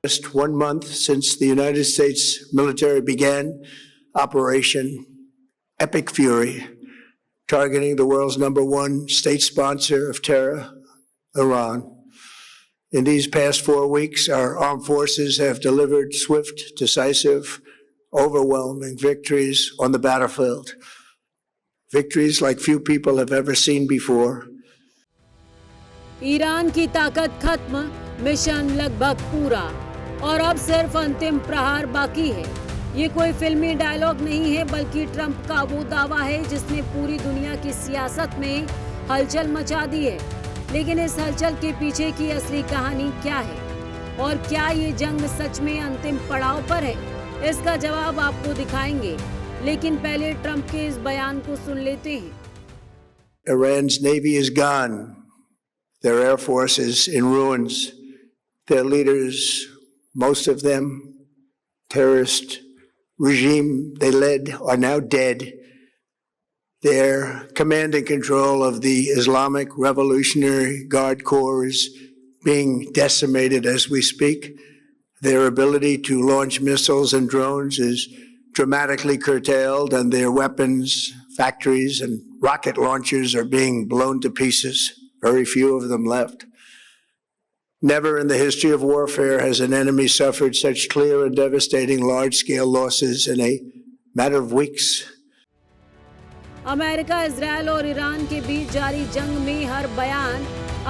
Just 1 month since the United States military began Operation Epic Fury, targeting the world's #1 state sponsor of terror, Iran. In these past 4 weeks, our armed forces have delivered swift, decisive, overwhelming victories on the battlefield. Victories like few people have ever seen before. Iran की ताकत खत्म, mission लगभग पूरा और अब सिर्फ अंतिम प्रहार बाकी है। ये कोई फिल्मी डायलॉग नहीं है, बल्कि ट्रंप का वो दावा है जिसने पूरी दुनिया की सियासत में हलचल मचा दी है। लेकिन इस हलचल के पीछे की असली कहानी क्या है और क्या ये जंग सच में अंतिम पड़ाव पर है, इसका जवाब आपको दिखाएंगे। लेकिन पहले ट्रंप के इस बयान को सुन लेते हैं। Iran's navy is gone. Their air force is in ruins. Their leaders, most of them terrorist regime they led, are now dead. Their command and control of the Islamic Revolutionary Guard Corps is being decimated as we speak. Their ability to launch missiles and drones is dramatically curtailed, and their weapons factories and rocket launchers are being blown to pieces. Very few of them left. Never in the history of warfare has an enemy suffered such clear and devastating large-scale losses in a matter of weeks. America, Israel और Iran के बीच जारी जंग में हर बयान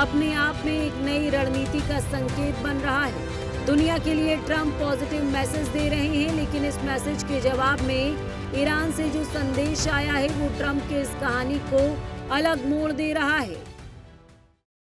अपने आप में एक नई रणनीति का संकेत बन रहा है। दुनिया के लिए ट्रंप पॉजिटिव मैसेज दे रहे हैं, लेकिन इस मैसेज के जवाब में ईरान से जो संदेश आया है वो ट्रंप के इस कहानी को अलग मोड़ दे रहा है।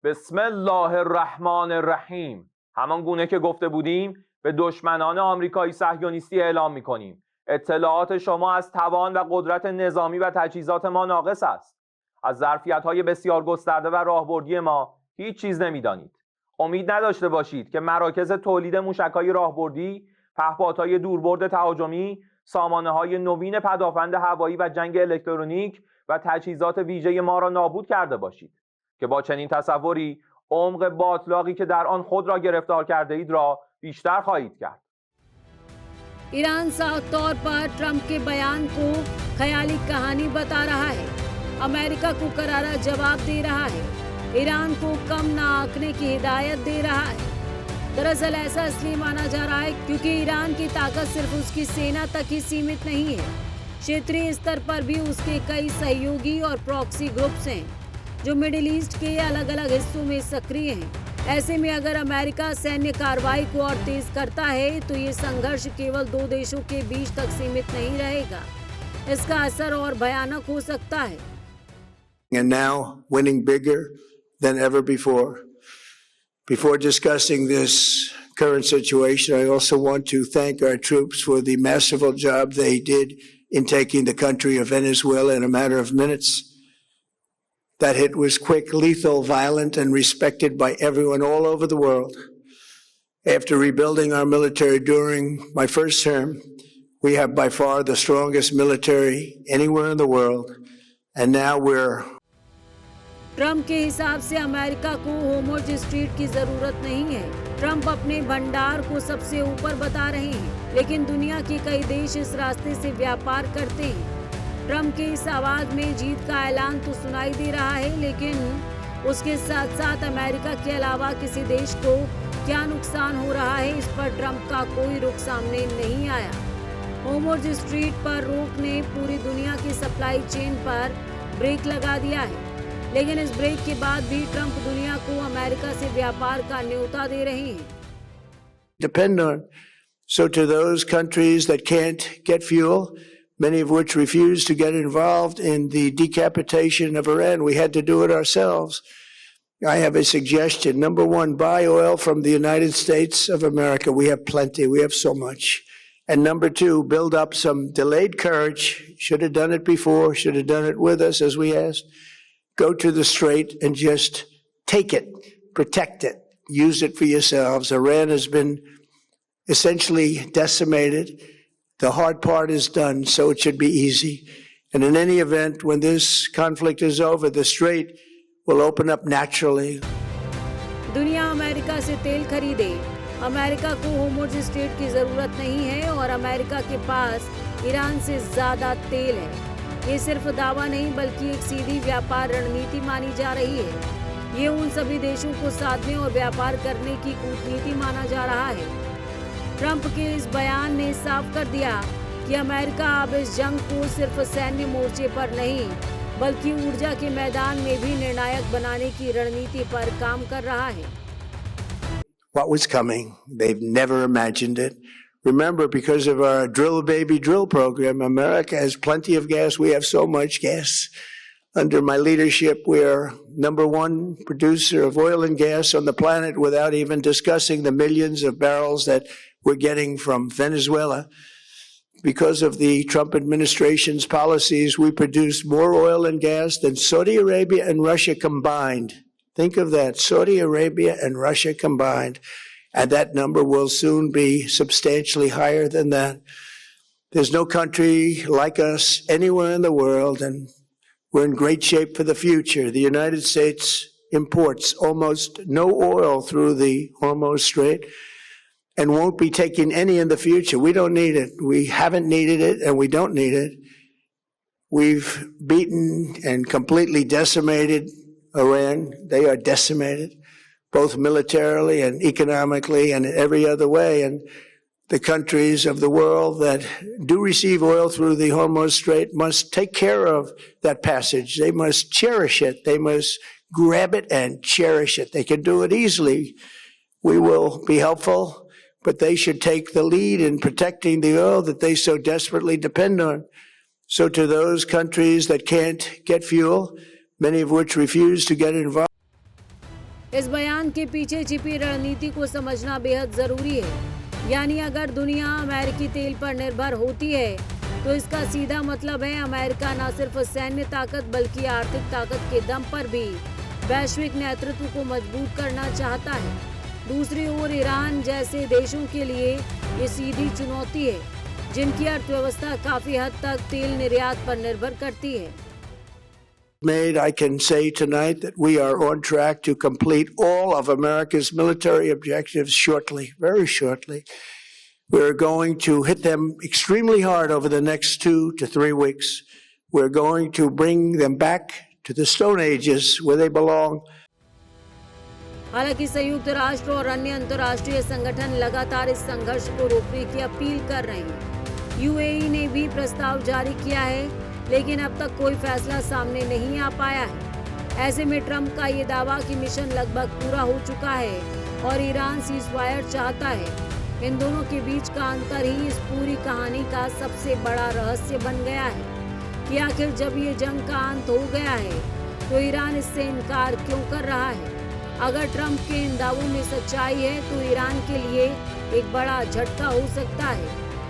बिस्मिल्लाहिर्रहमानिर्रहीम। همان گونه که گفته بودیم به دشمنان آمریکایی صهیونیستی اعلام می‌کنیم اطلاعات شما از توان و قدرت نظامی و تجهیزات ما ناقص است. از ظرفیت‌های بسیار گسترده و راهبردی ما هیچ چیز نمی‌دانید. امید نداشته باشید که مراکز تولید موشک‌های راهبردی، پهپادهای دوربرد تهاجمی، سامانه‌های نوین پدافند هوایی و جنگ الکترونیک و تجهیزات ویژه ما را نابود کرده باشید که با چنین تصوری عمق باطلاقی که در آن خود را گرفتار کرده اید را بیشتر خواهید کرد. ईरान साफ तौर पर ट्रंप के बयान को ख्याली कहानी बता रहा है, अमेरिका को करारा जवाब दे रहा है, ईरान को कम न आंकने की हिदायत दे रहा है। दरअसल ऐसा इसलिए माना जा रहा है क्योंकि ईरान की ताकत सिर्फ उसकी सेना तक ही सीमित नहीं है। क्षेत्रीय स्तर पर भी उसके कई सहयोगी और प्रॉक्सी ग्रुप्स हैं जो मिडिल ईस्ट के अलग अलग हिस्सों में सक्रिय हैं। ऐसे में अगर अमेरिका सैन्य कार्रवाई को और तेज करता है तो ये संघर्ष केवल 2 देशों के बीच तक सीमित नहीं रहेगा, इसका असर और भयानक हो सकता है। And now winning bigger than ever before. Before discussing this current situation, I also want to thank our troops for the masterful job they did in taking the country of Venezuela in a matter of minutes. That hit was quick, lethal, violent, and respected by everyone all over the world. After rebuilding our military during my first term, we have by far the strongest military anywhere in the world, and now we're... Trump के हिसाब से America को होमोज street की जरूरत नहीं है। Trump अपने भंडार को सबसे ऊपर बता रहे हैं, लेकिन दुनिया के कई देश इस रास्ते से व्यापार करते हैं। ट्रंप के इस आवाज में जीत का ऐलान तो सुनाई दे रहा है, लेकिन उसके साथ साथ अमेरिका के अलावा किसी देश को क्या नुकसान हो रहा है, इस पर ट्रंप का कोई रुख सामने नहीं आया। होमोज स्ट्रीट पर रोक ने पूरी दुनिया की सप्लाई चेन पर ब्रेक लगा दिया है, लेकिन इस ब्रेक के बाद भी ट्रंप दुनिया को अमेरिका से व्यापार का न्योता दे रहे हैं। Depend on. So to those countries that can't get fuel, many of which refused to get involved in the decapitation of Iran, we had to do it ourselves. I have a suggestion. Number one, buy oil from the United States of America. We have plenty. We have so much. And number two, build up some delayed courage. Should have done it before. Should have done it with us, as we asked. Go to the Strait and just take it. Protect it. Use it for yourselves. Iran has been essentially decimated. The hard part is done, so it should be easy. And in any event, when this conflict is over, the Strait will open up naturally. दुनिया America से तेल खरीदे, America को Hormuz strait की ज़रूरत नहीं है और अमेरिका के पास ईरान से ज़्यादा तेल है। ये सिर्फ दावा नहीं बल्कि एक सीधी व्यापार रणनीति मानी जा रही है। ये उन सभी देशों को साधने और व्यापार करने की कूटनीति माना जा रहा है। ट्रंप के इस बयान ने साफ कर दिया कि अमेरिका अब इस जंग को सिर्फ सैन्य मोर्चे पर नहीं बल्कि ऊर्जा के मैदान में भी निर्णायक बनाने की रणनीति पर काम कर रहा है। What was coming? They've never imagined it. Remember, because of our drill baby drill program, America has plenty of gas. We have so much gas. Under my leadership, we are #1 producer of oil and gas on the planet without even discussing the millions of barrels that we're getting from Venezuela. Because of the Trump administration's policies, we produce more oil and gas than Saudi Arabia and Russia combined. Think of that, Saudi Arabia and Russia combined. And that number will soon be substantially higher than that. There's no country like us anywhere in the world, and we're in great shape for the future. The United States imports almost no oil through the Hormuz Strait and won't be taking any in the future. We don't need it. We haven't needed it, and we don't need it. We've beaten and completely decimated Iran. They are decimated, both militarily and economically and in every other way. And the countries of the world that do receive oil through the Hormuz Strait must take care of that passage. They must cherish it. They must grab it and cherish it. They can do it easily. We will be helpful, but they should take the lead in protecting the oil that they so desperately depend on. So to those countries that can't get fuel, many of which refuse to get involved. इस बयान के पीछे छिपी रणनीति को समझना बेहद जरूरी है। यानी अगर दुनिया अमेरिकी तेल पर निर्भर होती है तो इसका सीधा मतलब है अमेरिका न सिर्फ सैन्य ताकत बल्कि आर्थिक ताकत के दम पर भी वैश्विक नेतृत्व को मजबूत करना चाहता है। दूसरी ओर ईरान जैसे देशों के लिए ये सीधी चुनौती है जिनकी अर्थव्यवस्था काफी हद तक तेल निर्यात पर निर्भर करती है। I can say tonight that we are on track to complete all of America's military objectives shortly, very shortly. We're going to hit them extremely hard over the next 2 to 3 weeks. We're going to bring them back to the Stone Ages where they belong. हालांकि संयुक्त राष्ट्र और अन्य अंतर्राष्ट्रीय संगठन लगातार इस संघर्ष को रोकने की अपील कर रहे हैं। यूएई ने भी प्रस्ताव जारी किया है, लेकिन अब तक कोई फैसला सामने नहीं आ पाया है। ऐसे में ट्रंप का ये दावा कि मिशन लगभग पूरा हो चुका है और ईरान सीज़फायर चाहता है, इन दोनों के बीच का अंतर ही इस पूरी कहानी का सबसे बड़ा रहस्य बन गया है कि आखिर जब ये जंग का अंत हो गया है तो ईरान इससे इनकार क्यों कर रहा है। अगर ट्रंप के इन दावों में सच्चाई है तो ईरान के लिए एक बड़ा झटका हो सकता है,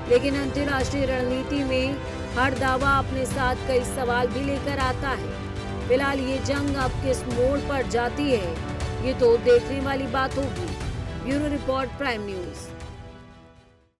लेकिन अंतर्राष्ट्रीय रणनीति में हर दावा अपने साथ कई सवाल भी लेकर आता है। फिलहाल ये जंग अब किस मोड़ पर जाती है ये तो देखने वाली बात होगी। Bureau report, prime news.